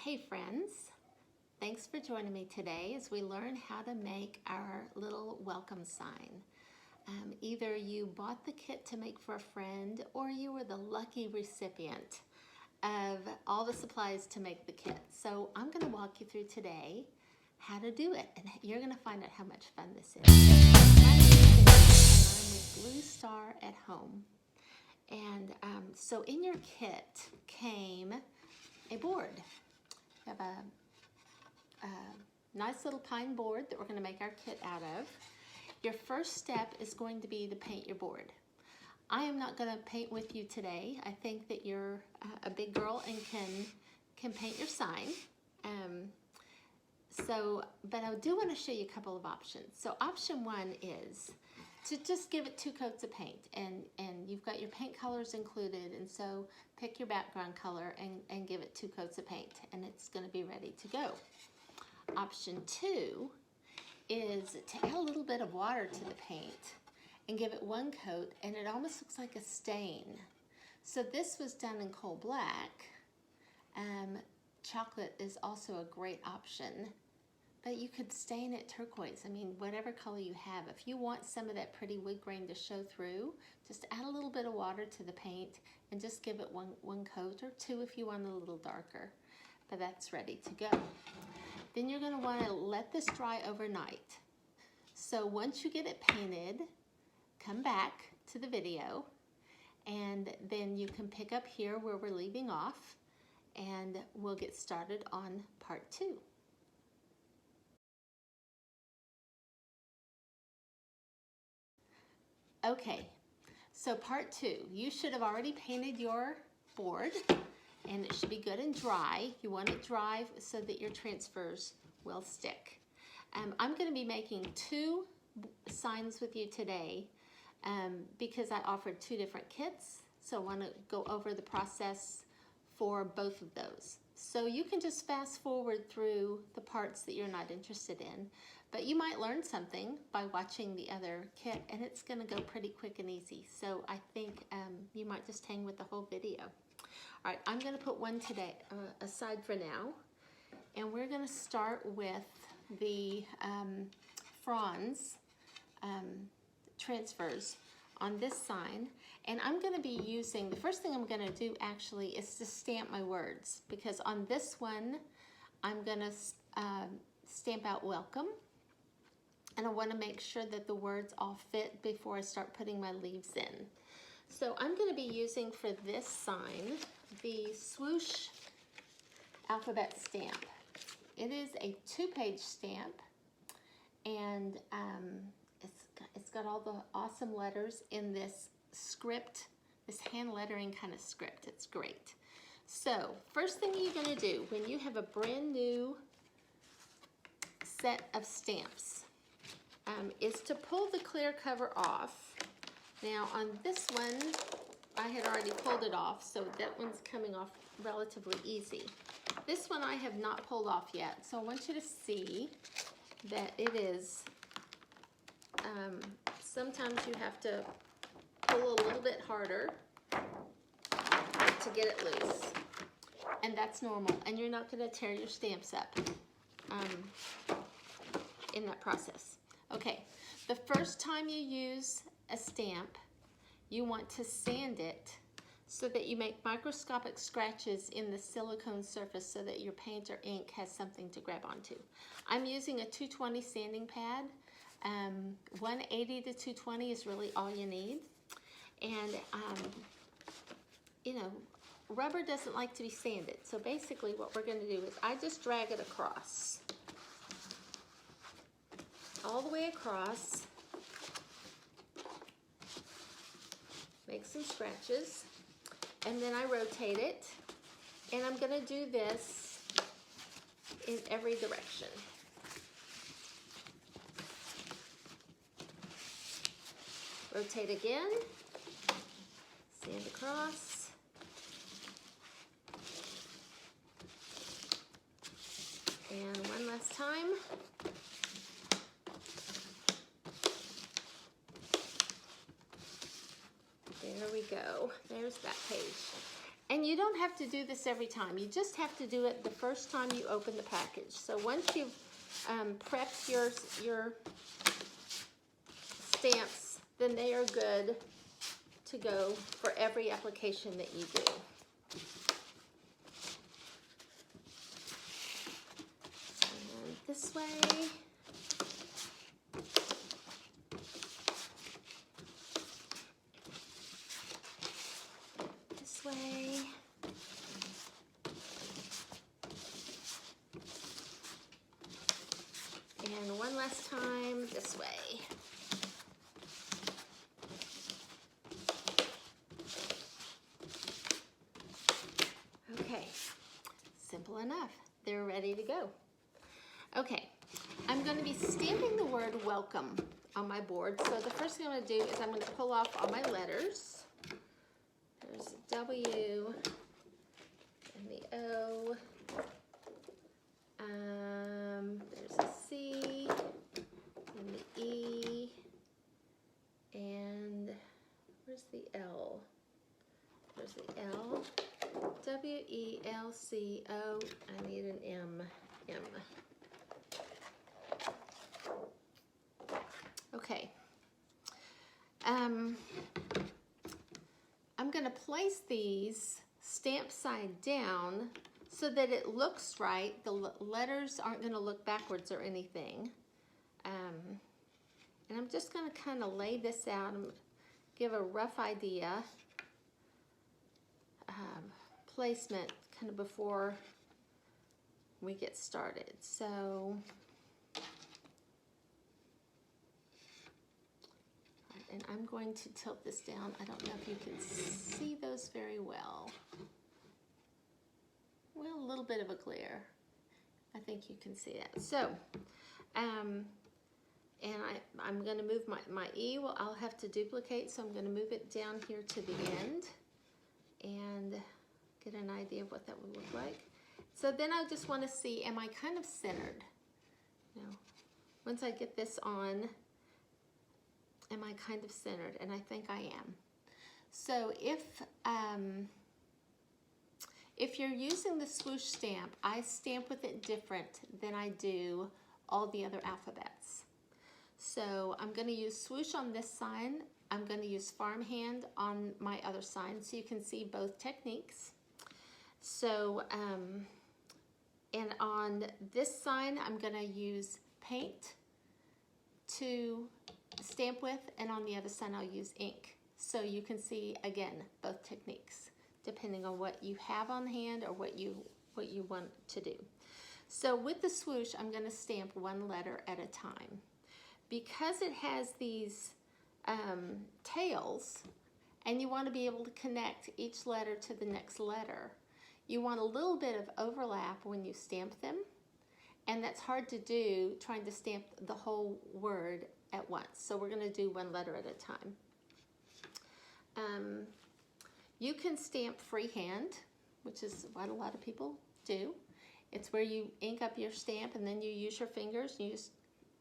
Hey friends, thanks for joining me today as we learn how to make our little welcome sign. Either you bought the kit to make for a friend or you were the lucky recipient of all the supplies to make the kit. So I'm going to walk you through today how to do it, and you're going to find out how much fun this is. I'm with Blue Star at Home, and so in your kit came a board. We have a nice little pine board that we're going to make our kit out of. Your first step is going to be to paint your board. I am not going to paint with you today. I think that you're a big girl and can paint your sign. But I do want to show you a couple of options. So option one is to just give it 2 coats of paint, and you've got your paint colors included, and so pick your background color and give it 2 coats of paint, and it's going to be ready to go. Option 2 is to add a little bit of water to the paint and give it 1 coat, and it almost looks like a stain. So this was done in coal black. Chocolate is also a great option, but you could stain it turquoise. I mean, whatever color you have. If you want some of that pretty wood grain to show through, just add a little bit of water to the paint and just give it one coat, or 2 if you want it a little darker. But that's ready to go. Then you're going to want to let this dry overnight. So once you get it painted, come back to the video, and then you can pick up here where we're leaving off, and we'll get started on part 2. Okay, so part 2, you should have already painted your board, and it should be good and dry. You want it dry so that your transfers will stick. I'm going to be making 2 signs with you today because I offered 2 different kits, so I want to go over the process for both of those. So you can just fast forward through the parts that you're not interested in, but you might learn something by watching the other kit, and it's going to go pretty quick and easy. So I think you might just hang with the whole video. All right, I'm going to put one today aside for now, and we're going to start with the fronds transfers on this sign. And I'm going to be using, the first thing I'm going to do actually is to stamp my words, because on this one I'm going to stamp out welcome, and I want to make sure that the words all fit before I start putting my leaves in. So I'm going to be using for this sign the swoosh alphabet stamp. It is a 2-page stamp, and it's got all the awesome letters in this script, this hand lettering kind of script. It's great. So first thing you're going to do when you have a brand new set of stamps is to pull the clear cover off. Now on this one, I had already pulled it off, so that one's coming off relatively easy. This one I have not pulled off yet, so I want you to see that it is, sometimes you have to pull a little bit harder to get it loose, and that's normal, and you're not going to tear your stamps up in that process. Okay, the first time you use a stamp, you want to sand it so that you make microscopic scratches in the silicone surface so that your paint or ink has something to grab onto. I'm using a 220 sanding pad. 180 to 220 is really all you need. And, you know, rubber doesn't like to be sanded. So basically what we're going to do is I just drag it across. All the way across. Make some scratches. And then I rotate it. And I'm going to do this in every direction. Rotate again, sand across, and one last time. There we go. There's that page. And you don't have to do this every time. You just have to do it the first time you open the package. So once you've prepped your stamps, then they are good to go for every application that you do. And this way. This way. And one last time this way. Okay, simple enough. They're ready to go. Okay, I'm going to be stamping the word welcome on my board. So the first thing I'm going to do is I'm going to pull off all my letters. There's a W and the O. There's a C and the E. And where's the L? There's the L. W-E-L-C-O. I need an M. M. Okay. I'm going to place these stamped side down so that it looks right. The letters aren't going to look backwards or anything. And I'm just going to kind of lay this out and give a rough idea. Placement kind of before we get started. So, and I'm going to tilt this down. I don't know if you can see those very well. Well, a little bit of a glare. I think you can see that. So, and I'm going to move my E. Well, I'll have to duplicate, so I'm going to move it down here to the end and get an idea of what that would look like. So then I just want to see, am I kind of centered? You know, once I get this on, am I kind of centered? And I think I am. So if you're using the swoosh stamp, I stamp with it different than I do all the other alphabets. So I'm going to use swoosh on this sign. I'm going to use farmhand on my other sign, so you can see both techniques. So, and on this sign, I'm going to use paint to stamp with, and on the other sign, I'll use ink. So you can see, again, both techniques, depending on what you have on hand or what you want to do. So with the swoosh, I'm going to stamp one letter at a time. Because it has these tails, and you want to be able to connect each letter to the next letter, you want a little bit of overlap when you stamp them, and that's hard to do trying to stamp the whole word at once. So we're going to do one letter at a time. You can stamp freehand, which is what a lot of people do. It's where you ink up your stamp and then you use your fingers. You just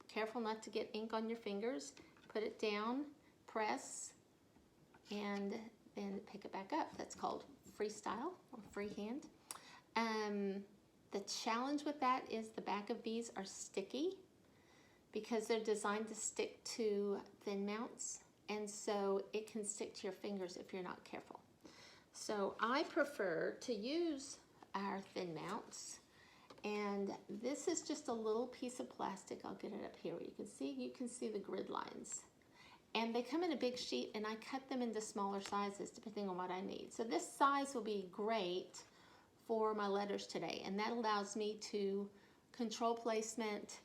careful not to get ink on your fingers. Put it down, press, and then pick it back up. That's called freestyle or freehand. The challenge with that is the back of these are sticky because they're designed to stick to thin mounts, and so it can stick to your fingers if you're not careful. So I prefer to use our thin mounts, and this is just a little piece of plastic. I'll get it up here where you can see the grid lines. And they come in a big sheet, and I cut them into smaller sizes depending on what I need. So this size will be great for my letters today, and that allows me to control placement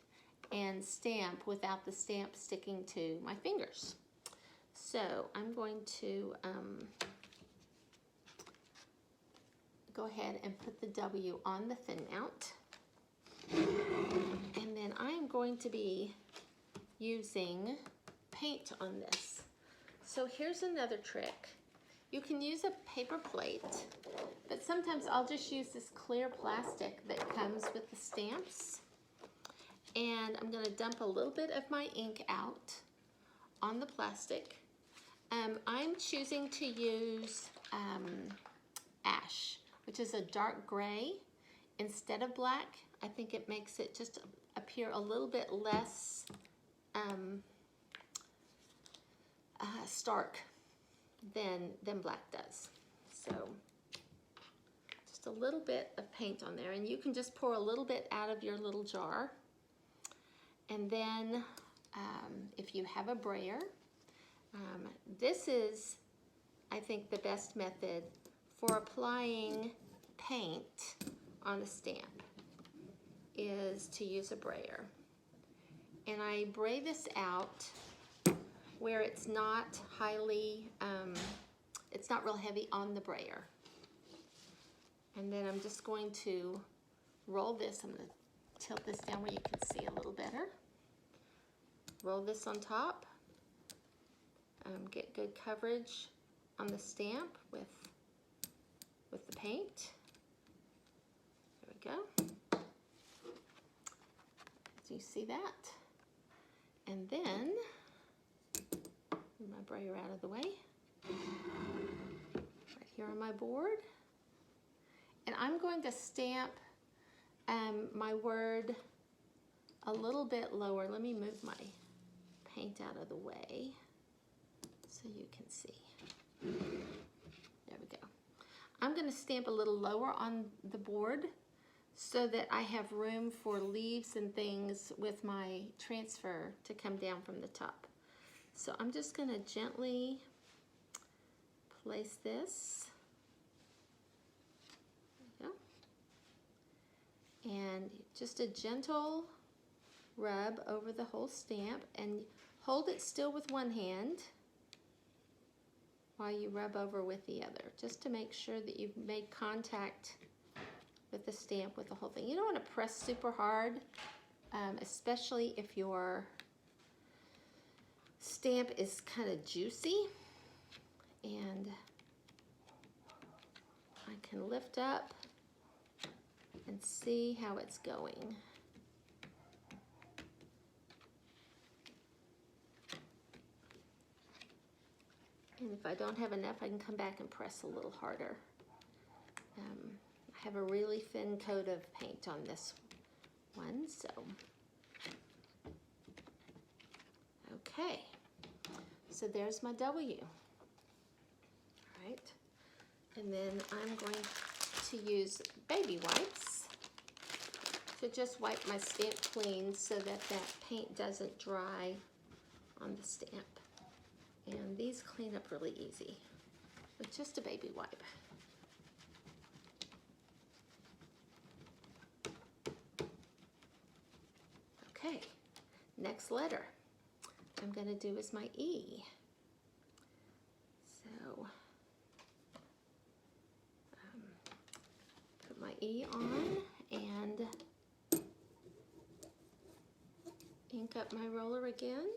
and stamp without the stamp sticking to my fingers. So I'm going to go ahead and put the W on the thin mount. And then I am going to be using paint on this. So here's another trick. You can use a paper plate, but sometimes I'll just use this clear plastic that comes with the stamps. And I'm going to dump a little bit of my ink out on the plastic. I'm choosing to use ash. ash, which is a dark gray instead of black. I think it makes it just appear a little bit less stark than black does. So just a little bit of paint on there, and you can just pour a little bit out of your little jar. And then if you have a brayer, this is, I think, the best method for applying paint on a stamp is to use a brayer. And I bray this out where it's not highly, it's not real heavy on the brayer. And then I'm just going to roll this. I'm going to tilt this down where you can see a little better. Roll this on top. Get good coverage on the stamp with the paint. There we go. Do you see that? And then, move my brayer out of the way. Right here on my board. And I'm going to stamp my word a little bit lower. Let me move my paint out of the way so you can see. There we go. I'm going to stamp a little lower on the board so that I have room for leaves and things with my transfer to come down from the top. So I'm just going to gently place this. There we go. And just a gentle rub over the whole stamp, and hold it still with one hand while you rub over with the other, just to make sure that you've made contact with the stamp with the whole thing. You don't want to press super hard, especially if your stamp is kind of juicy. And I can lift up and see how it's going. And if I don't have enough, I can come back and press a little harder. I have a really thin coat of paint on this one, so. Okay, so there's my W. All right, and then I'm going to use baby wipes to just wipe my stamp clean so that that paint doesn't dry on the stamp. And these clean up really easy with just a baby wipe. Okay, next letter I'm going to do is my E. So, put my E on and ink up my roller again.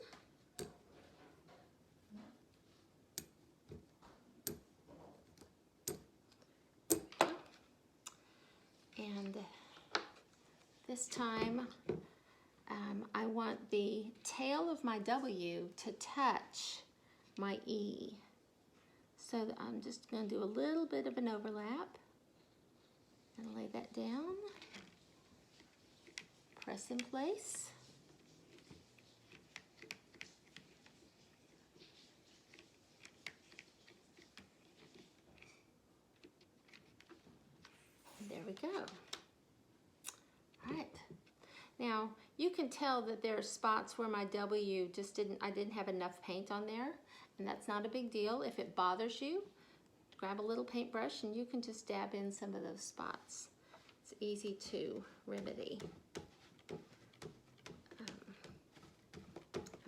And this time I want the tail of my W to touch my E. So I'm just going to do a little bit of an overlap and lay that down. Press in place. There we go. All right. Now, you can tell that there are spots where my W I didn't have enough paint on there, and that's not a big deal. If it bothers you, grab a little paintbrush and you can just dab in some of those spots. It's easy to remedy.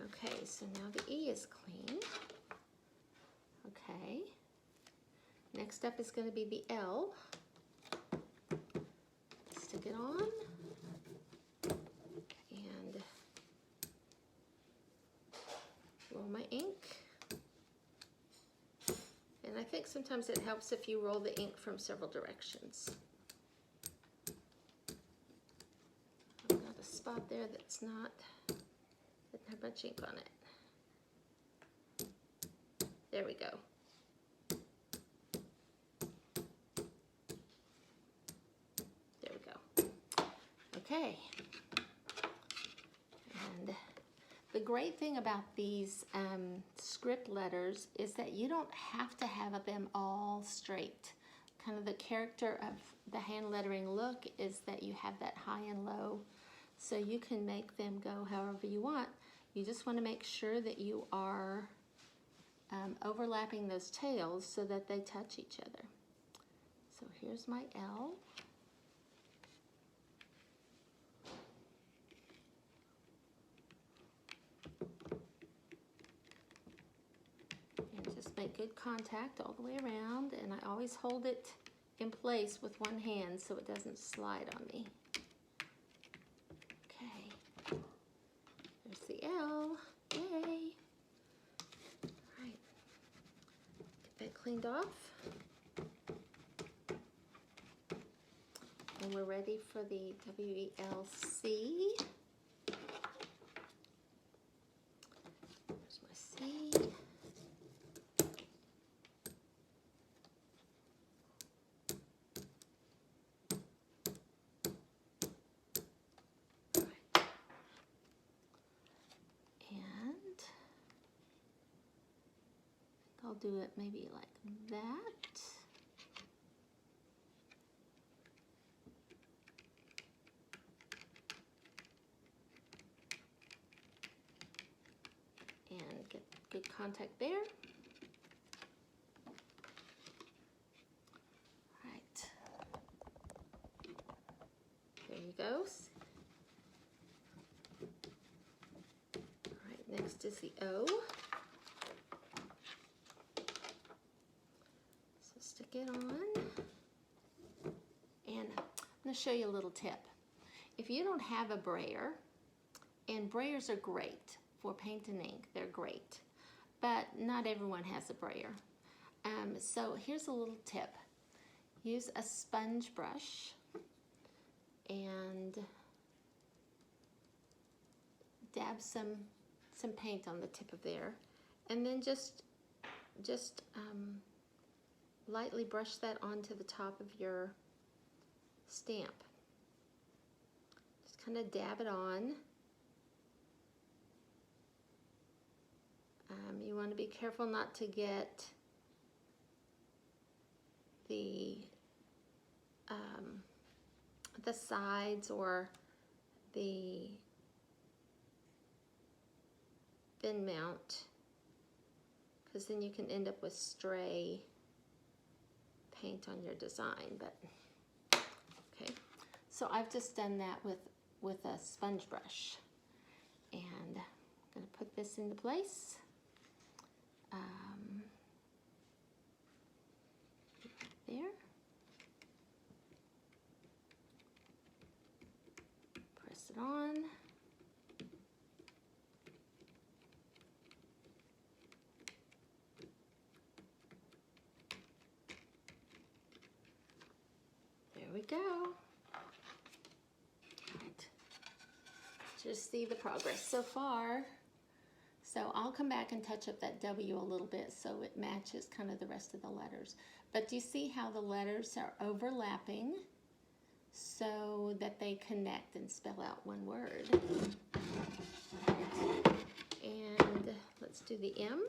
Okay, so now the E is clean. Okay. Next up is going to be the L. Stick it on. And roll my ink. And I think sometimes it helps if you roll the ink from several directions. I've got a spot there that's not, doesn't have much ink on it. There we go. Okay. And the great thing about these script letters is that you don't have to have them all straight. Kind of the character of the hand lettering look is that you have that high and low, so you can make them go however you want. You just want to make sure that you are overlapping those tails so that they touch each other. So here's my L. And just make good contact all the way around, and I always hold it in place with one hand so it doesn't slide on me. Okay, there's the L. Yay! All right, get that cleaned off. And we're ready for the WELC. There's my C. I'll do it maybe like that. And get good contact there. Right. There you go. All right, next is the O. Stick it on, and I'm going to show you a little tip. If you don't have a brayer, and brayers are great for paint and ink, they're great, but not everyone has a brayer. So here's a little tip. Use a sponge brush and dab some paint on the tip of there, and then just lightly brush that onto the top of your stamp. Just kind of dab it on. You want to be careful not to get the sides or the bin mount, because then you can end up with stray paint on your design. But okay, so I've just done that with a sponge brush, and I'm going to put this into place. There. Press it on. There we go. All right. Just see the progress so far. So I'll come back and touch up that W a little bit so it matches kind of the rest of the letters. But do you see how the letters are overlapping so that they connect and spell out one word? And let's do the M.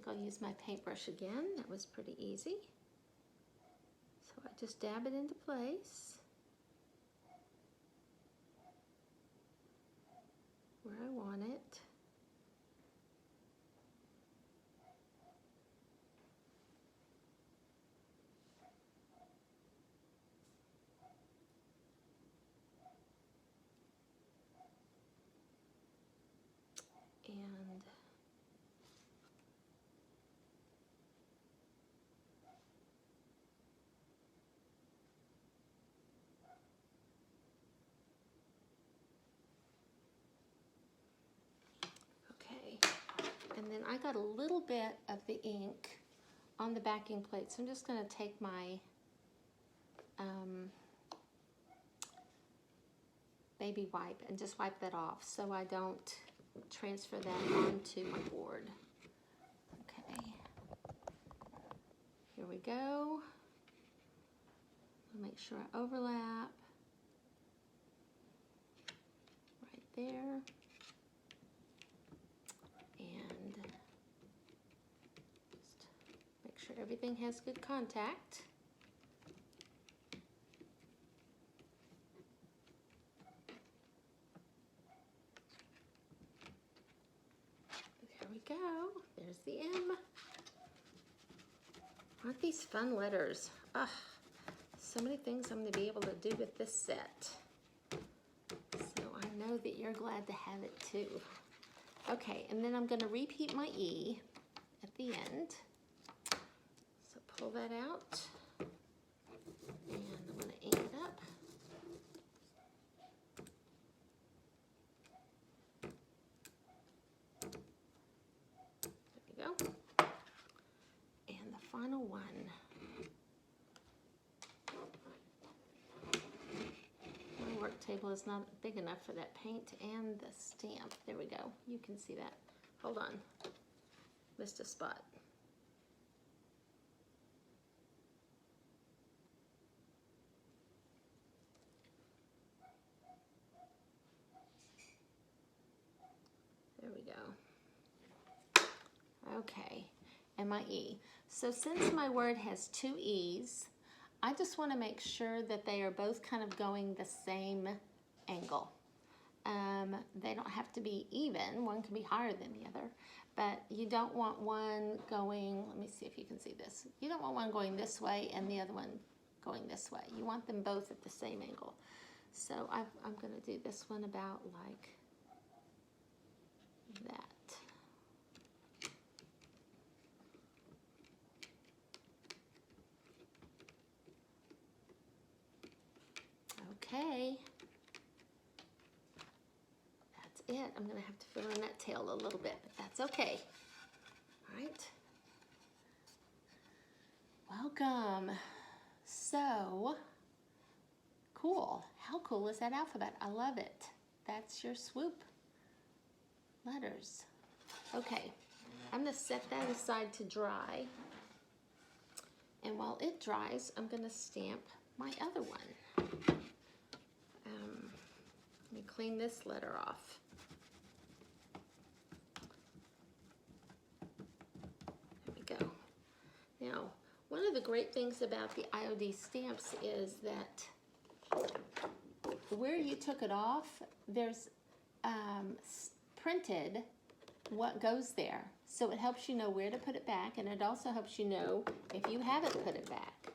I'll use my paintbrush again. That was pretty easy. So I just dab it into place where I want it. And and then I got a little bit of the ink on the backing plate, so I'm just going to take my baby wipe and just wipe that off so I don't transfer that onto my board. Okay, here we go. Make sure I overlap right there. And just make sure everything has good contact. There we go. There's the M. Aren't these fun letters? Ah, so many things I'm going to be able to do with this set. So I know that you're glad to have it too. Okay, and then I'm going to repeat my E at the end. So pull that out, and I'm going to ink it up. There we go. And the final one. My work table is not big enough for that paint and the stamp. There we go. You can see that. Hold on. Missed a spot. There we go. Okay, and my E. So since my word has two E's, I just want to make sure that they are both kind of going the same angle. They don't have to be even. One can be higher than the other, but you don't want one going, let me see if you can see this. You don't want one going this way and the other one going this way. You want them both at the same angle. So I'm going to do this one about like that. Okay. That's it. I'm going to have to fill in that tail a little bit, but that's okay. All right. Welcome. So, cool. How cool is that alphabet? I love it. That's your swoop letters. Okay. I'm going to set that aside to dry. And while it dries, I'm going to stamp my other one. Let me clean this letter off. There we go. Now, one of the great things about the IOD stamps is that where you took it off, there's printed what goes there. So it helps you know where to put it back, and it also helps you know if you haven't put it back,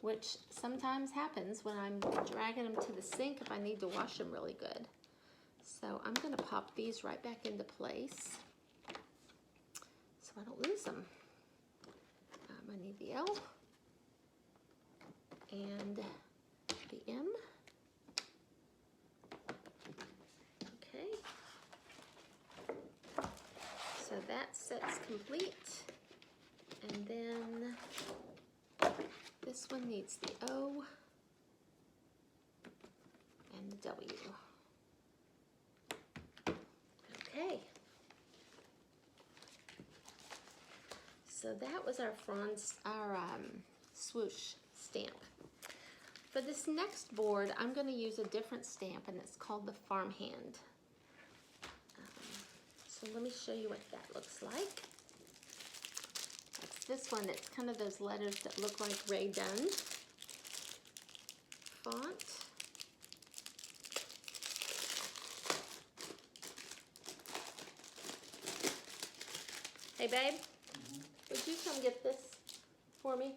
which sometimes happens when I'm dragging them to the sink if I need to wash them really good. So I'm going to pop these right back into place so I don't lose them. I need the L and the M. Okay. So that set's complete. And then this one needs the O and the W. Okay. So that was our swoosh stamp. For this next board, I'm going to use a different stamp, and it's called the farmhand. So let me show you what that looks like. It's this one. It's kind of those letters that look like Ray Dunn font. Hey, babe, would you come get this for me?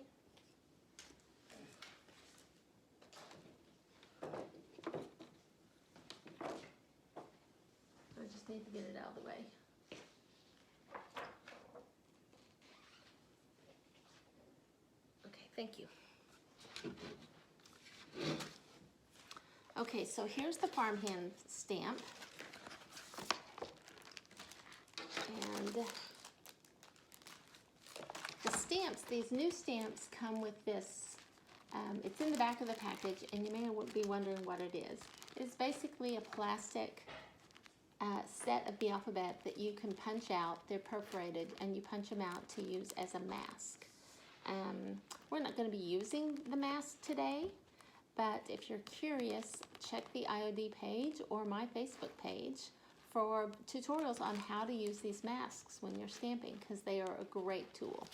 I just need to get it out of the way. Okay, thank you. Okay, so here's the farmhand stamp. And the stamps, these new stamps come with this. It's in the back of the package, and you may be wondering what it is. is basically a plastic set of the alphabet that you can punch out. They're perforated, and you punch them out to use as a mask. We're not going to be using the mask today, but if you're curious, check the IOD page or my Facebook page for tutorials on how to use these masks when you're stamping, because they are a great tool.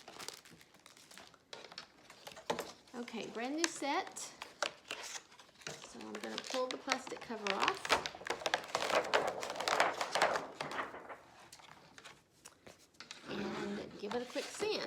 Okay, brand new set. So I'm going to pull the plastic cover off. And give it a quick sand.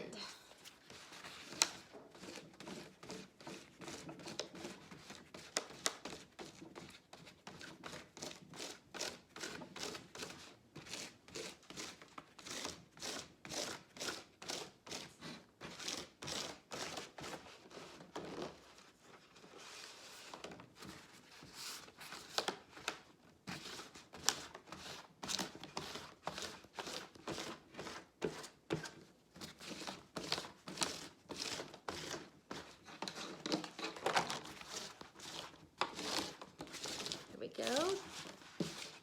Go.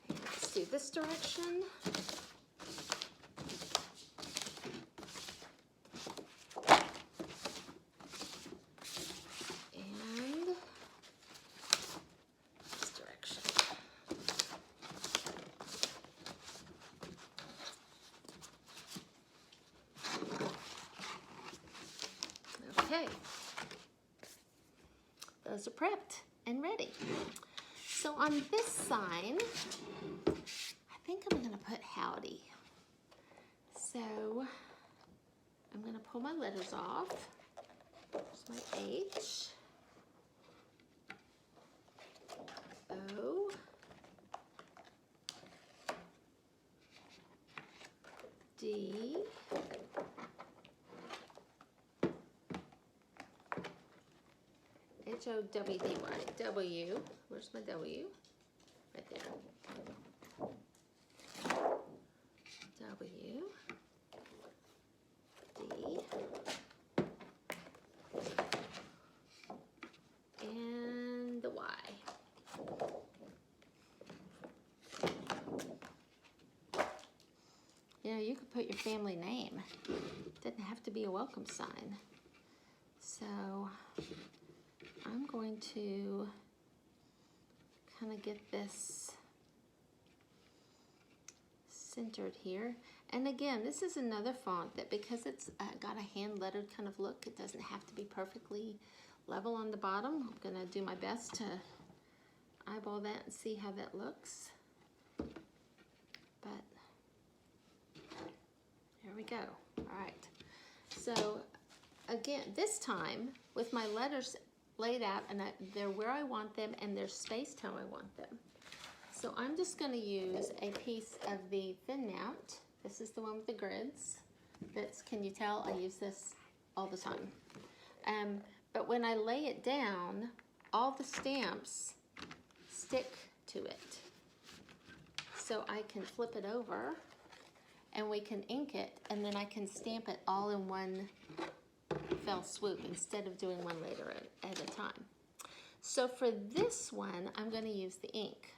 And let's do this direction. And this direction. Okay. Those are prepped and ready. So on this sign, I think I'm going to put howdy. So I'm going to pull my letters off. There's my H, O, D, H-O-W-D-Y, W. Where's my W? Right there. W, D, and the Y. You know, you could put your family name. It doesn't have to be a welcome sign. So I'm going to kind of get this centered here. And again, this is another font that, because it's got a hand lettered kind of look, it doesn't have to be perfectly level on the bottom. I'm gonna do my best to eyeball that and see how that looks. But there we go. All right. So again, this time with my letters laid out, and they're where I want them, and they're spaced how I want them. So I'm just going to use a piece of the thin mount. This is the one with the grids. That's, can you tell? I use this all the time. But when I lay it down, all the stamps stick to it. So I can flip it over, and we can ink it, and then I can stamp it all in one fell swoop instead of doing one later at a time. So for this one, I'm going to use the ink.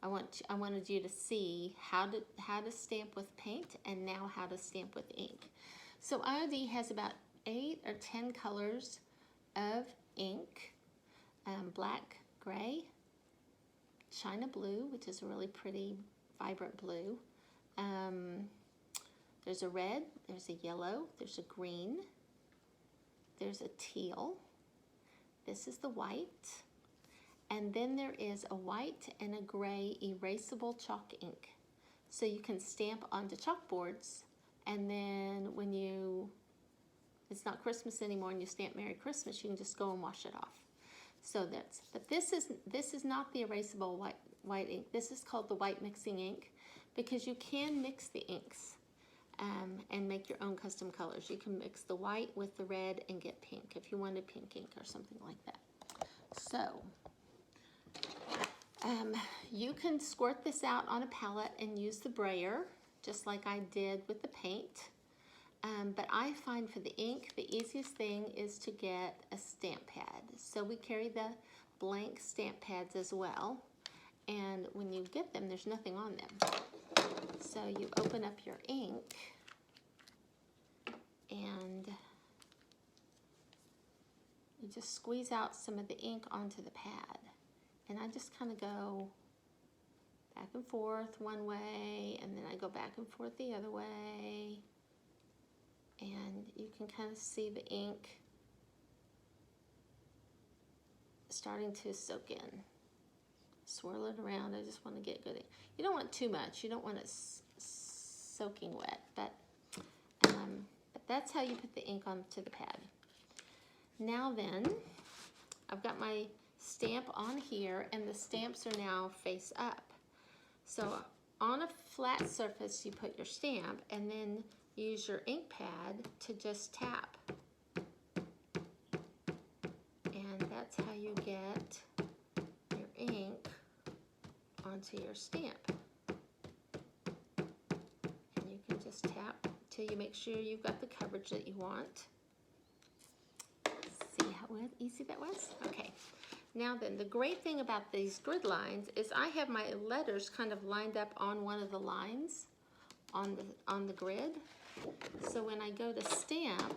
I wanted you to see how to stamp with paint, and now how to stamp with ink. So IOD has about 8 or 10 colors of ink: black, gray, china blue, which is a really pretty vibrant blue. There's a red, there's a yellow, there's a green, there's a teal. This is the white. And then there is a white and a gray erasable chalk ink. So you can stamp onto chalkboards, and then when it's not Christmas anymore and you stamp Merry Christmas, you can just go and wash it off. So but this is not the erasable white ink. This is called the white mixing ink, because you can mix the inks and make your own custom colors. You can mix the white with the red and get pink if you wanted pink ink or something like that. So you can squirt this out on a palette and use the brayer, just like I did with the paint. But I find for the ink, the easiest thing is to get a stamp pad. So we carry the blank stamp pads as well. And when you get them, there's nothing on them. So you open up your ink and you just squeeze out some of the ink onto the pad. And I just kind of go back and forth one way, and then I go back and forth the other way. And you can kind of see the ink starting to soak in. Swirl it around. I just want to get good. You don't want too much. You don't want it soaking wet, but that's how you put the ink onto the pad. Now then, I've got my stamp on here, and the stamps are now face up. So on a flat surface, you put your stamp, and then use your ink pad to just tap. And that's how you get your ink onto your stamp. And you can just tap till you make sure you've got the coverage that you want. See how easy that was? Okay. Now then, the great thing about these grid lines is I have my letters kind of lined up on one of the lines on the grid. So when I go to stamp,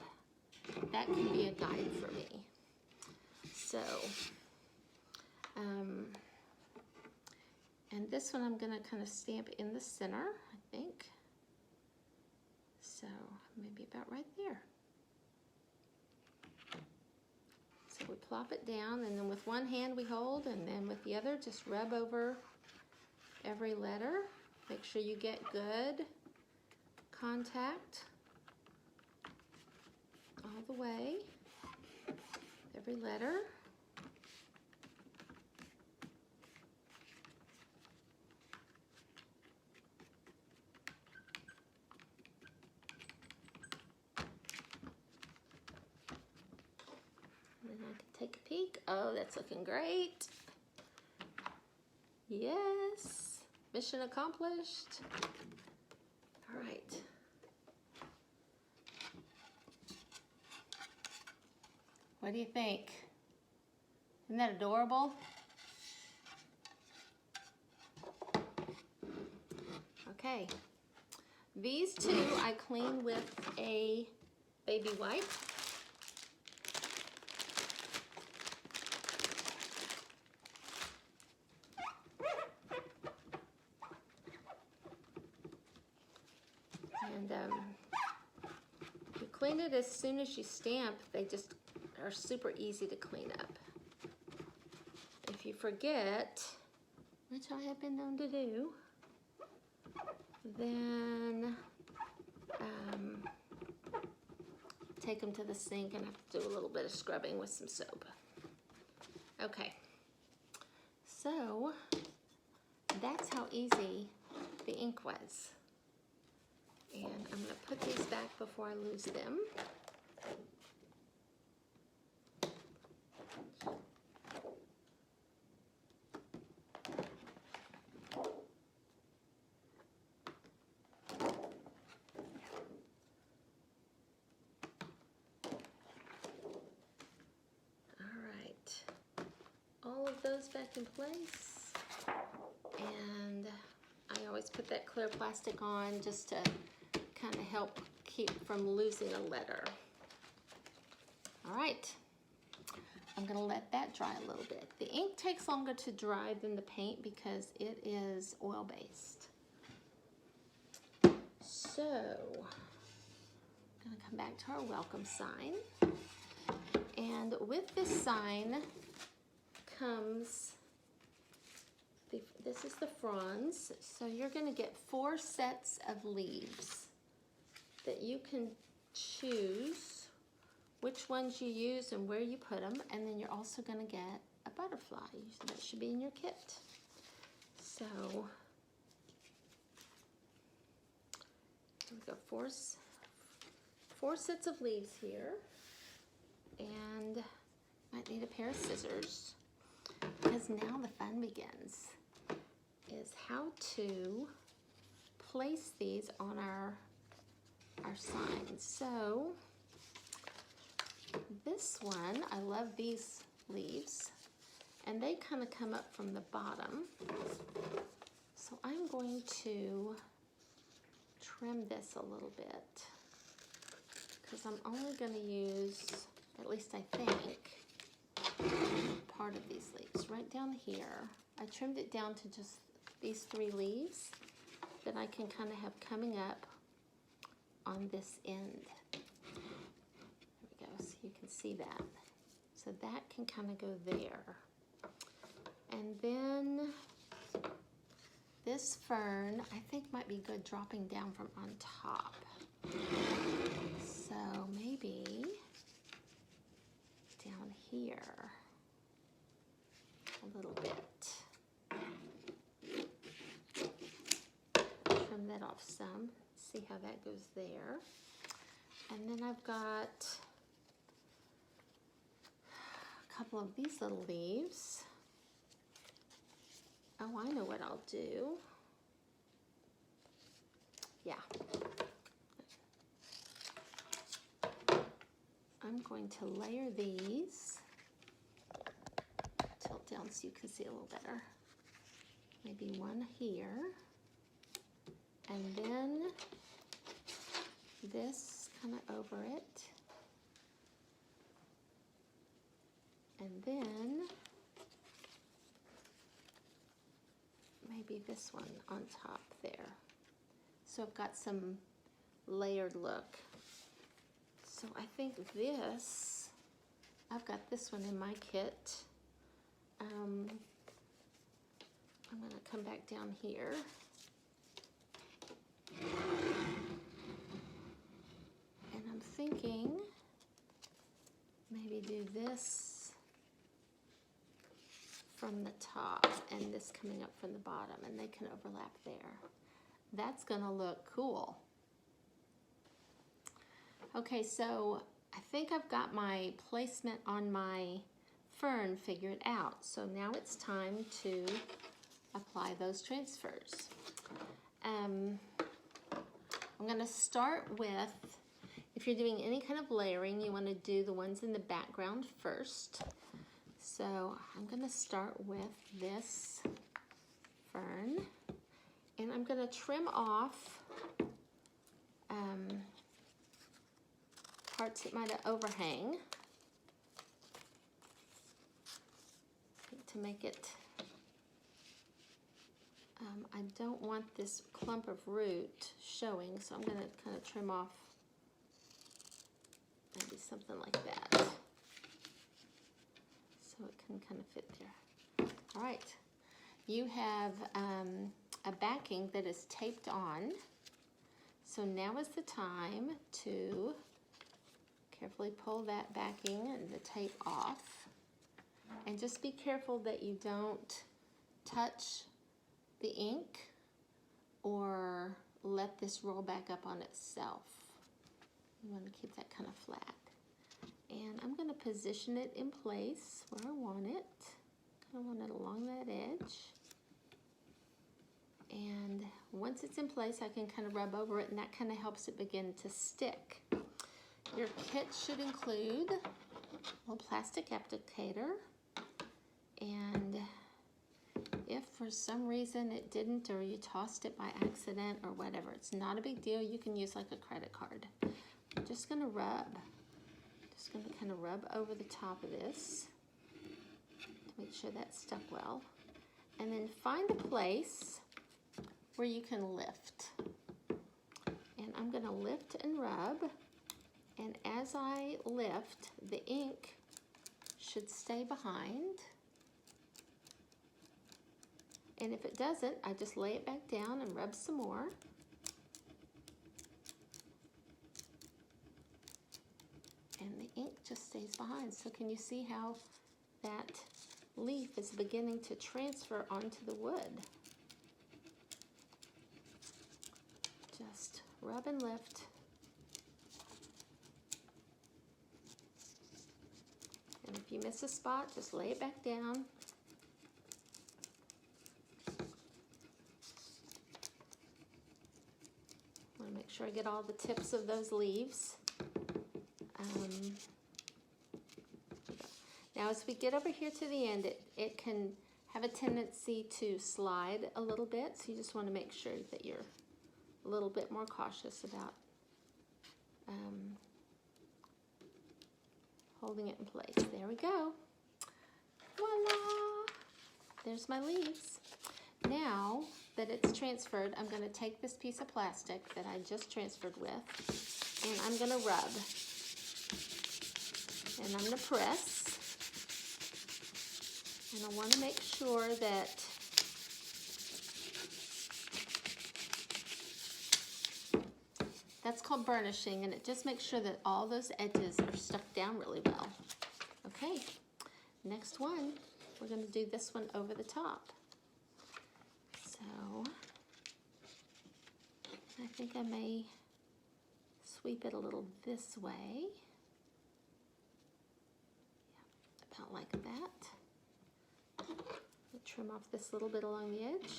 that can be a guide for me. So, and this one I'm going to kind of stamp in the center, I think. So maybe about right there. So we plop it down, and then with one hand we hold, and then with the other just rub over every letter. Make sure you get good contact all the way, every letter. And then I can take a peek. Oh, that's looking great. Yes, mission accomplished. All right. What do you think? Isn't that adorable? Okay. These two I clean with a baby wipe. And you clean it as soon as you stamp. They just are super easy to clean up. If you forget, which I have been known to do, then take them to the sink and have to do a little bit of scrubbing with some soap. Okay, so that's how easy the ink was. And I'm going to put these back before I lose them. Those back in place, and I always put that clear plastic on just to kind of help keep from losing a letter. All right, I'm gonna let that dry a little bit. The ink takes longer to dry than the paint because it is oil-based. So, I'm gonna come back to our welcome sign, and with this sign comes, this is the fronds, so you're going to get 4 sets of leaves that you can choose which ones you use and where you put them, and then you're also going to get a butterfly. That should be in your kit. So here we go, 4 sets of leaves here, and might need a pair of scissors. Because now the fun begins, is how to place these on our signs. So this one, I love these leaves, and they kind of come up from the bottom. So I'm going to trim this a little bit because I'm only going to use, at least I think, part of these leaves right down here. I trimmed it down to just these 3 leaves that I can kind of have coming up on this end. There we go, so you can see that. So that can kind of go there. And then this fern, I think might be good dropping down from on top. So maybe down here a little bit. Trim that off some, see how that goes there. And then I've got a couple of these little leaves. Oh, I know what I'll do. Yeah. I'm going to layer these. Tilt down so you can see a little better. Maybe one here. And then this kind of over it. And then maybe this one on top there. So I've got some layered look. So I think this, I've got this one in my kit. I'm going to come back down here. And I'm thinking maybe do this from the top and this coming up from the bottom, and they can overlap there. That's going to look cool. Okay, so I think I've got my placement on my fern figured out. So now it's time to apply those transfers. I'm going to start with, if you're doing any kind of layering, you want to do the ones in the background first. So I'm going to start with this fern, and I'm going to trim off parts that might overhang to make it, I don't want this clump of root showing, so I'm going to kind of trim off maybe something like that so it can kind of fit there. All right, you have a backing that is taped on, so now is the time to carefully pull that backing and the tape off, and just be careful that you don't touch the ink or let this roll back up on itself. You want to keep that kind of flat. And I'm going to position it in place where I want it. Kind of want it along that edge. And once it's in place, I can kind of rub over it, and that kind of helps it begin to stick. Your kit should include a little plastic applicator, and if for some reason it didn't, or you tossed it by accident or whatever, it's not a big deal. You can use like a credit card. I'm just going to rub. Just going to kind of rub over the top of this to make sure that's stuck well. And then find a place where you can lift. And I'm going to lift and rub. And as I lift, the ink should stay behind. And if it doesn't, I just lay it back down and rub some more. And the ink just stays behind. So can you see how that leaf is beginning to transfer onto the wood? Just rub and lift. And if you miss a spot, just lay it back down. I want to make sure I get all the tips of those leaves. Now as we get over here to the end, it can have a tendency to slide a little bit, so you just want to make sure that you're a little bit more cautious about holding it in place. There we go. Voila! There's my leaves. Now that it's transferred, I'm going to take this piece of plastic that I just transferred with, and I'm going to rub. And I'm going to press. And I want to make sure that that's called burnishing, and it just makes sure that all those edges are stuck down really well. Okay, next one, we're going to do this one over the top. So I think I may sweep it a little this way. Yeah, about like that. Trim off this little bit along the edge.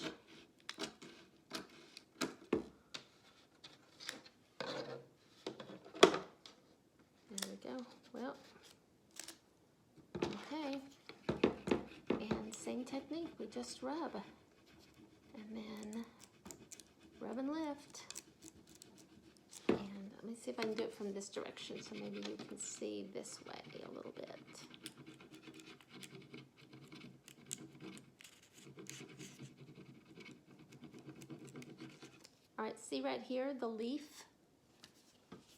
There we go. Well, okay. And same technique, we just rub. And then rub and lift. And let me see if I can do it from this direction so maybe you can see this way a little bit. All right, see right here, the leaf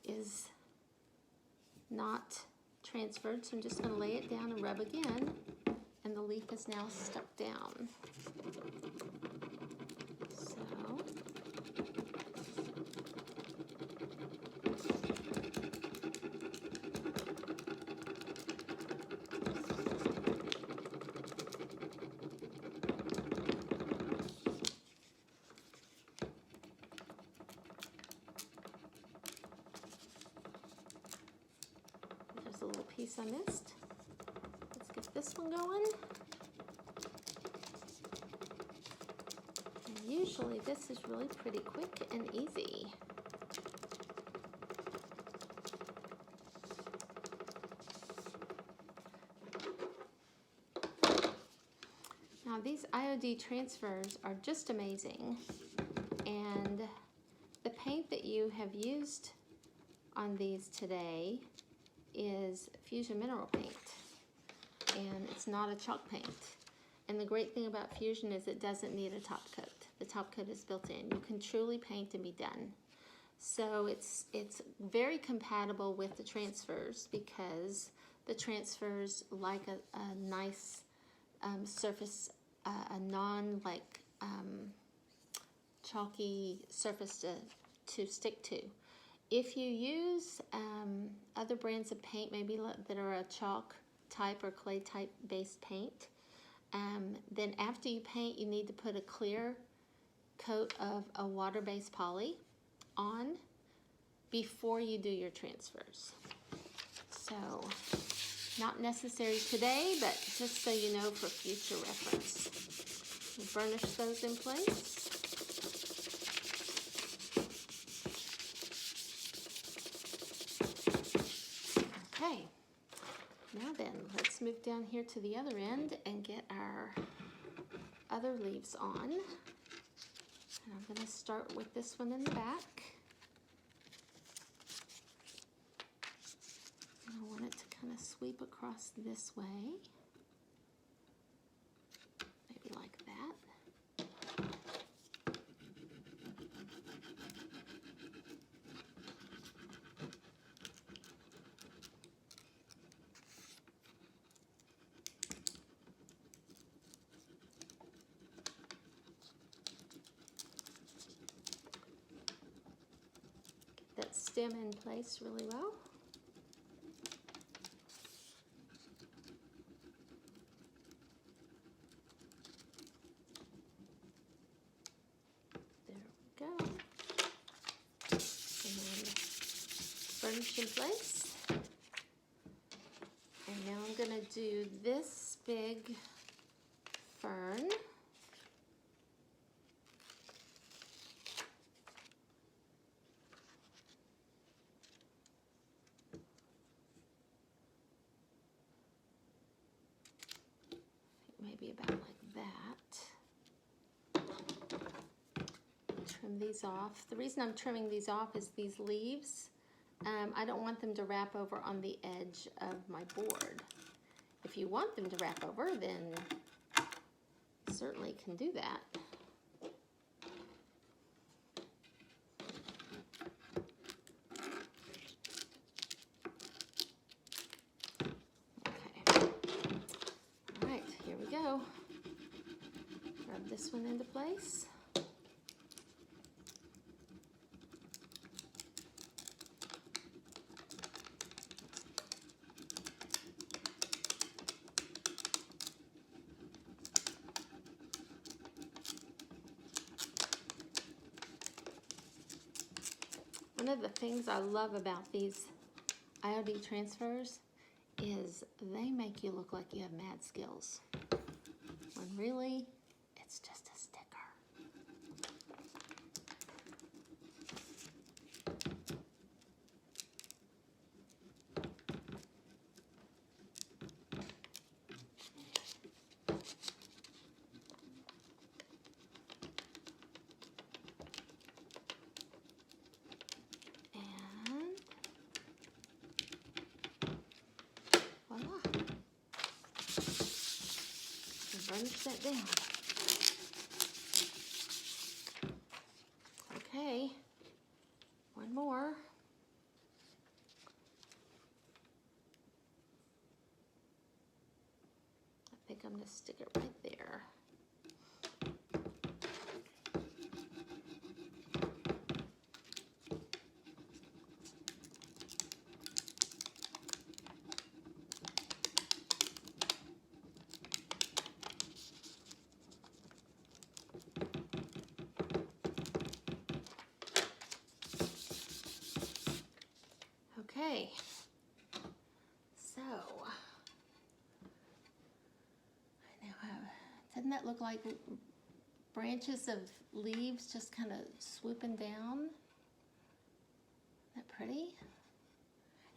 is not transferred, so I'm just going to lay it down and rub again, and the leaf is now stuck down. So, a little piece I missed. Let's get this one going. And usually this is really pretty quick and easy. Now these IOD transfers are just amazing, and the paint that you have used on these today is Fusion mineral paint, and it's not a chalk paint. And the great thing about Fusion is it doesn't need a top coat. The top coat is built in. You can truly paint and be done. So it's very compatible with the transfers, because the transfers like a nice surface, a non chalky surface to stick to. If you use other brands of paint, maybe that are a chalk type or clay type based paint, then after you paint, you need to put a clear coat of a water-based poly on before you do your transfers. So, not necessary today, but just so you know for future reference. We'll burnish those in place. Okay, now then, let's move down here to the other end and get our other leaves on. And I'm going to start with this one in the back. And I want it to kind of sweep across this way. Maybe like that. That stem in place really well. There we go. And then burnish in place. And now I'm going to do this big fern. trim these off. The reason I'm trimming these off is these leaves, I don't want them to wrap over on the edge of my board. If you want them to wrap over, then you certainly can do that. Okay. All right, here we go. Rub this one into place. One of the things I love about these IOD transfers is they make you look like you have mad skills, when really it's just a sticker. Burnish that down. Okay, one more. I think I'm going to stick it right there. Okay, so I now have, doesn't that look like branches of leaves just kind of swooping down? Isn't that pretty?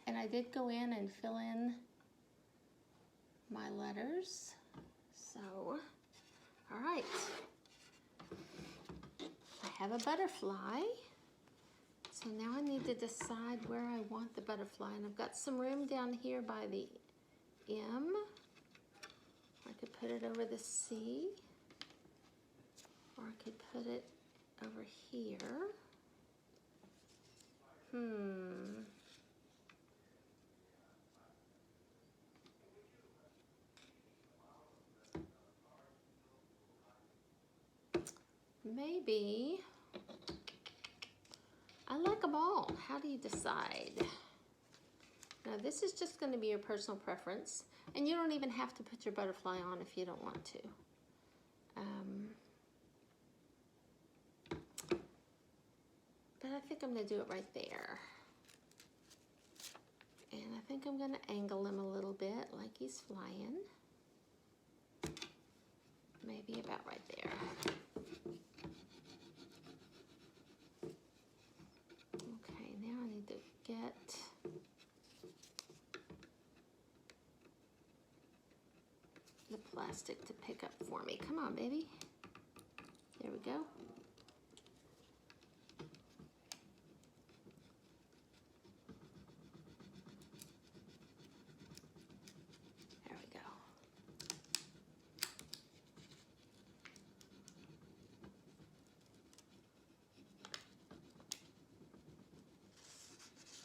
And I did go in and fill in my letters. So, all right. I have a butterfly. So now I need to decide where I want the butterfly, and I've got some room down here by the M. I could put it over the C, or I could put it over here. Maybe. I like them all. How do you decide? Now this is just going to be your personal preference, and you don't even have to put your butterfly on if you don't want to. But I think I'm going to do it right there. And I think I'm going to angle him a little bit like he's flying. Maybe about right there. Okay, now I need to get the plastic to pick up for me. Come on, baby. There we go. There we go.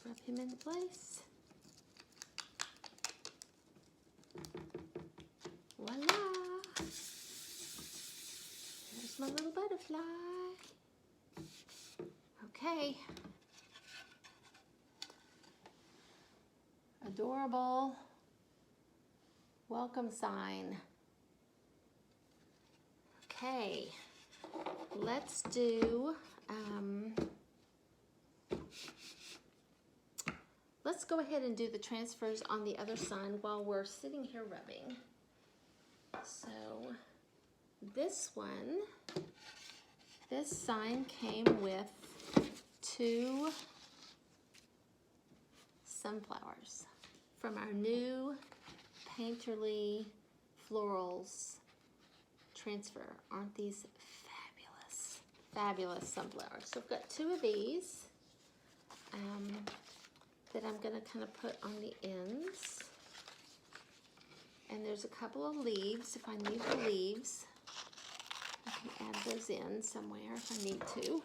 Rub him into place. Voila! There's my little butterfly. Okay. Adorable welcome sign. Okay, let's do, let's go ahead and do the transfers on the other sign while we're sitting here rubbing. So this one, this sign came with 2 sunflowers from our new Painterly Florals transfer. Aren't these fabulous? Fabulous sunflower. So I've got 2 of these that I'm going to kind of put on the ends. And there's a couple of leaves. If I need the leaves, I can add those in somewhere if I need to.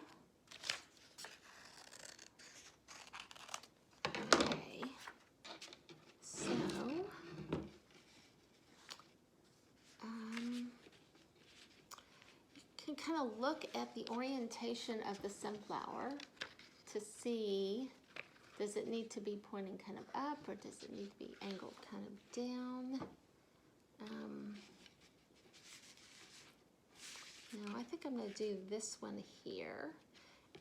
Okay. So, you can kind of look at the orientation of the sunflower to see, does it need to be pointing kind of up or does it need to be angled kind of down? No, I think I'm going to do this one here.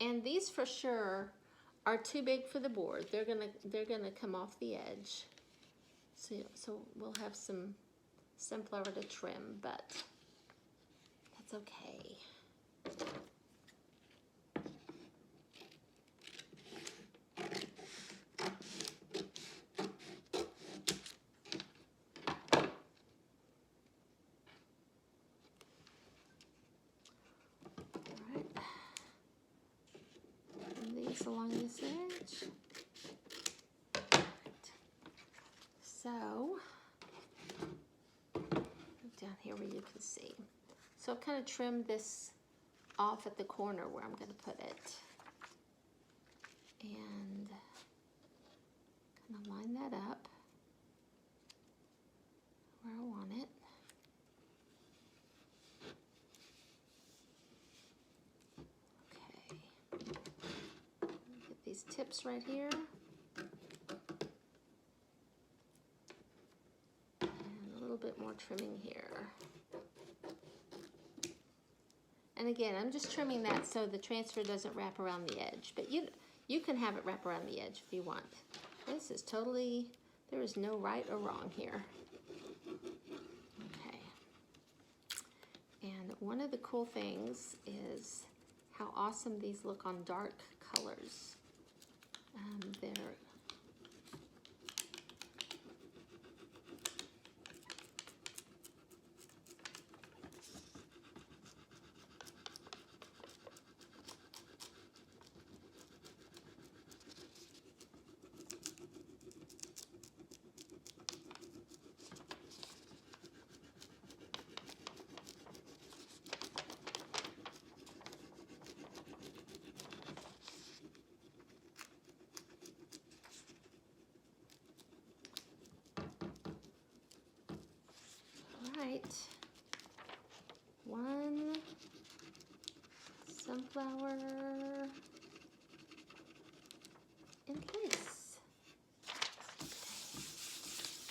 And these for sure are too big for the board. They're gonna come off the edge. So we'll have some sunflower to trim, but that's okay. Along this edge. So, down here where you can see. So I've kind of trimmed this off at the corner where I'm going to put it. And kind of line that up where I want it. These tips right here, and a little bit more trimming here. And again, I'm just trimming that so the transfer doesn't wrap around the edge, but you can have it wrap around the edge if you want. This is totally, there is no right or wrong here. Okay. And one of the cool things is how awesome these look on dark colors. They're right. One sunflower in place.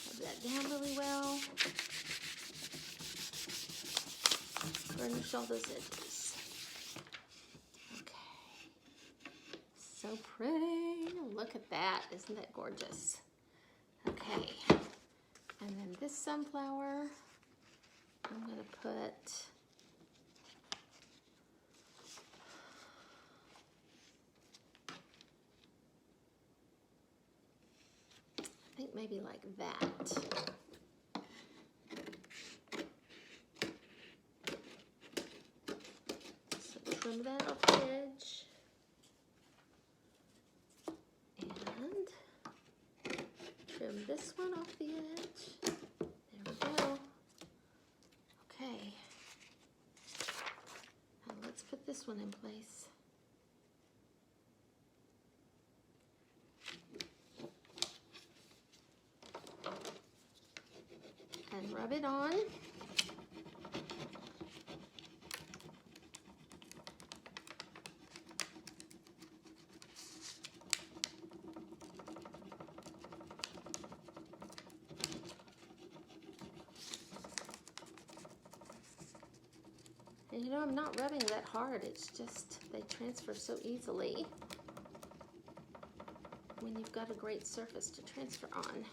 Rub that down really well. Burnish all those edges. Okay. So pretty. Look at that. Isn't that gorgeous? Okay. And then this sunflower, I'm going to put I think maybe like that. So trim that off the edge. And trim this one off the edge. There we go. Okay. Now let's put this one in place. And rub it on. And you know, I'm not rubbing that hard, it's just they transfer so easily when you've got a great surface to transfer on.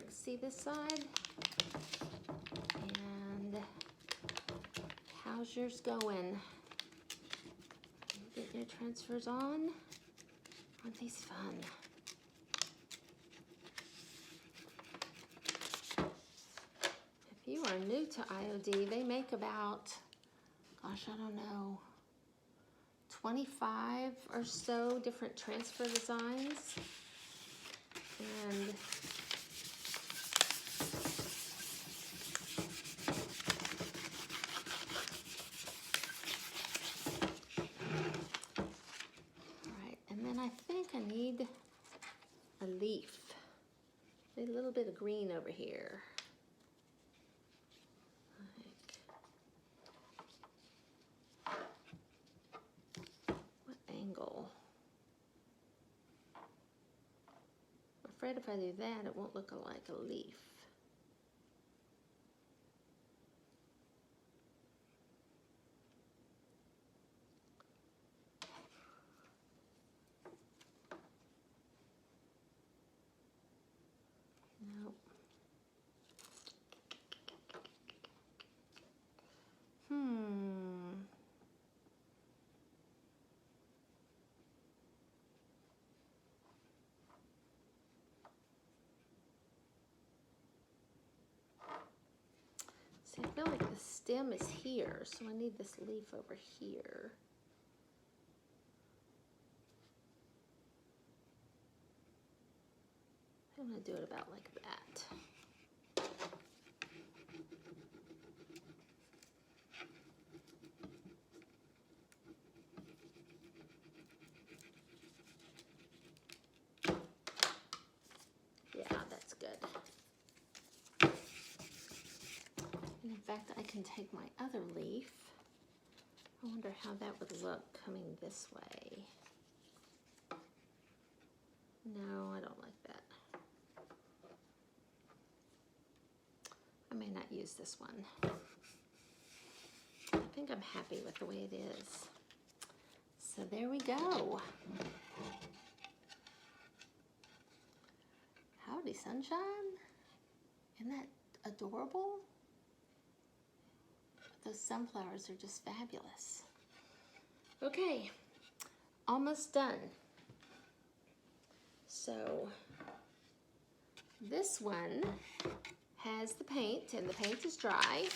quick see this side. And how's yours going? Get your transfers on. Aren't these fun? If you are new to IOD, they make about, gosh, I don't know, 25 or so different transfer designs. And I think I need a leaf. A little bit of green over here. What angle? I'm afraid if I do that, it won't look like a leaf. See, I feel like the stem is here, so I need this leaf over here. I'm going to do it about like that. Yeah, that's good. And in fact, I can take my other leaf. I wonder how that would look coming this way. No, I don't like that. I may not use this one. I think I'm happy with the way it is. So there we go. Howdy, sunshine. Isn't that adorable? Those sunflowers are just fabulous. Okay, almost done. So this one has the paint, and the paint is dry.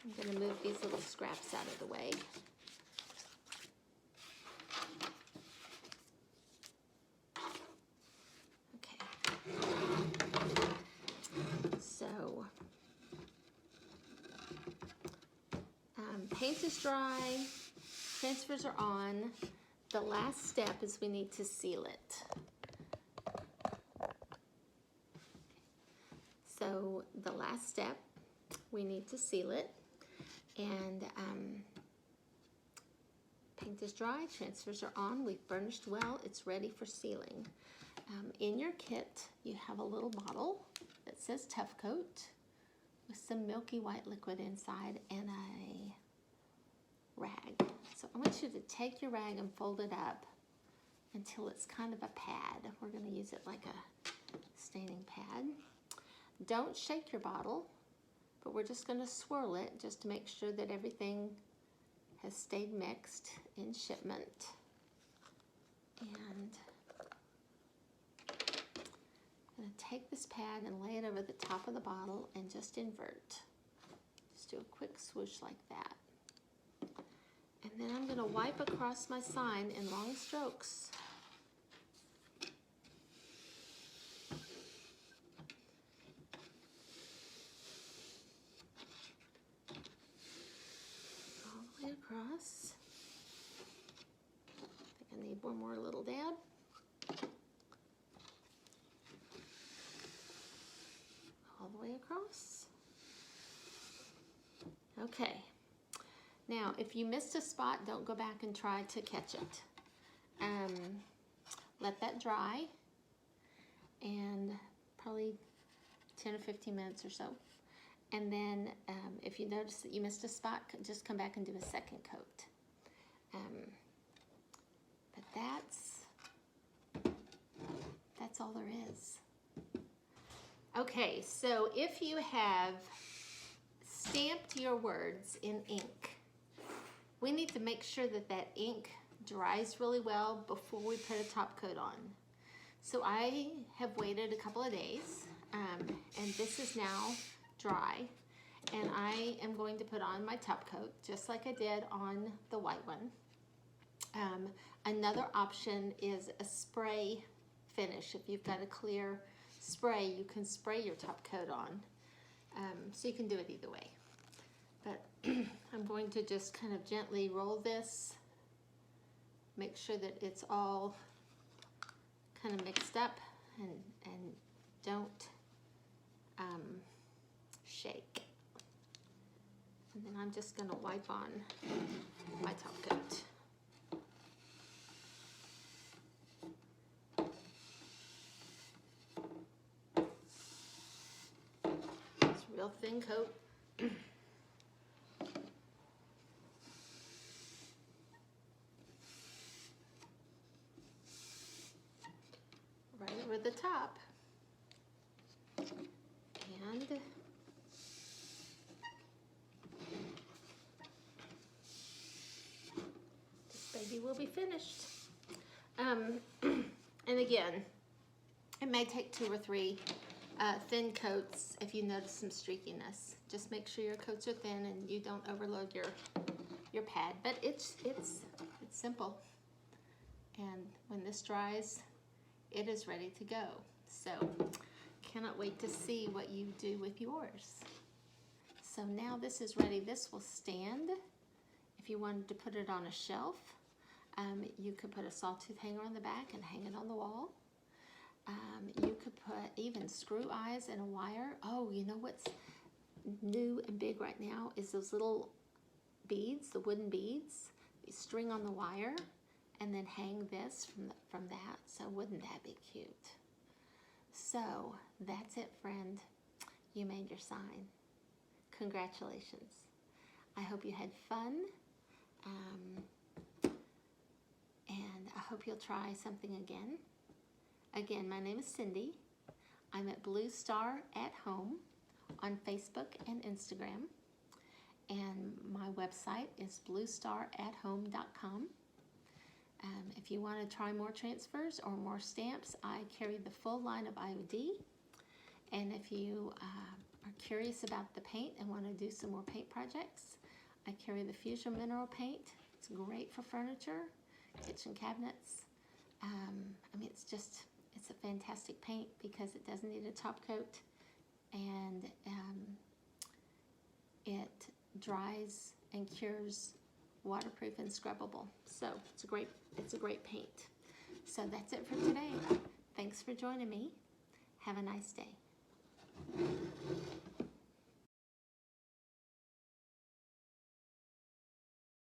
I'm going to move these little scraps out of the way. Okay. So paint is dry, transfers are on. The last step is we need to seal it. So the last step, we need to seal it. And paint is dry, transfers are on, we've burnished well, it's ready for sealing. In your kit, you have a little bottle that says Tough Coat with some milky white liquid inside and a rag. So I want you to take your rag and fold it up until it's kind of a pad. We're going to use it like a staining pad. Don't shake your bottle, but we're just going to swirl it just to make sure that everything has stayed mixed in shipment. And I'm going to take this pad and lay it over the top of the bottle and just invert. Just do a quick swoosh like that. And then I'm going to wipe across my sign in long strokes. All the way across. I think I need one more little dab. All the way across. Okay. Now, if you missed a spot, don't go back and try to catch it. Let that dry, and probably 10 or 15 minutes or so. And then if you notice that you missed a spot, just come back and do a second coat. But that's all there is. Okay, so if you have stamped your words in ink, we need to make sure that that ink dries really well before we put a top coat on. So I have waited a couple of days, and this is now dry, and I am going to put on my top coat just like I did on the white one. Another option is a spray finish. If you've got a clear spray, you can spray your top coat on. So you can do it either way. But I'm going to just kind of gently roll this, make sure that it's all kind of mixed up, and don't shake. And then I'm just going to wipe on my top coat. It's a real thin coat. Right over the top. And this baby will be finished. And again, it may take 2 or 3 thin coats if you notice some streakiness. Just make sure your coats are thin and you don't overload your pad. But it's simple. And when this dries, it is ready to go. So cannot wait to see what you do with yours. So now this is ready. This will stand. If you wanted to put it on a shelf, you could put a sawtooth hanger on the back and hang it on the wall. You could put even screw eyes and a wire. Oh, you know what's new and big right now is those little beads, the wooden beads. You string on the wire and then hang this from that. So wouldn't that be cute? So that's it, friend. You made your sign. Congratulations. I hope you had fun. And I hope you'll try something again. Again, my name is Cindy. I'm at Blue Star at Home on Facebook and Instagram. And my website is bluestarathome.com. If you want to try more transfers or more stamps, I carry the full line of IOD. And if you are curious about the paint and want to do some more paint projects, I carry the Fusion Mineral Paint. It's great for furniture, kitchen cabinets. I mean, it's a fantastic paint because it doesn't need a top coat, and it dries and cures waterproof and scrubbable. So it's a great paint. So that's it for today. Thanks for joining me. Have a nice day.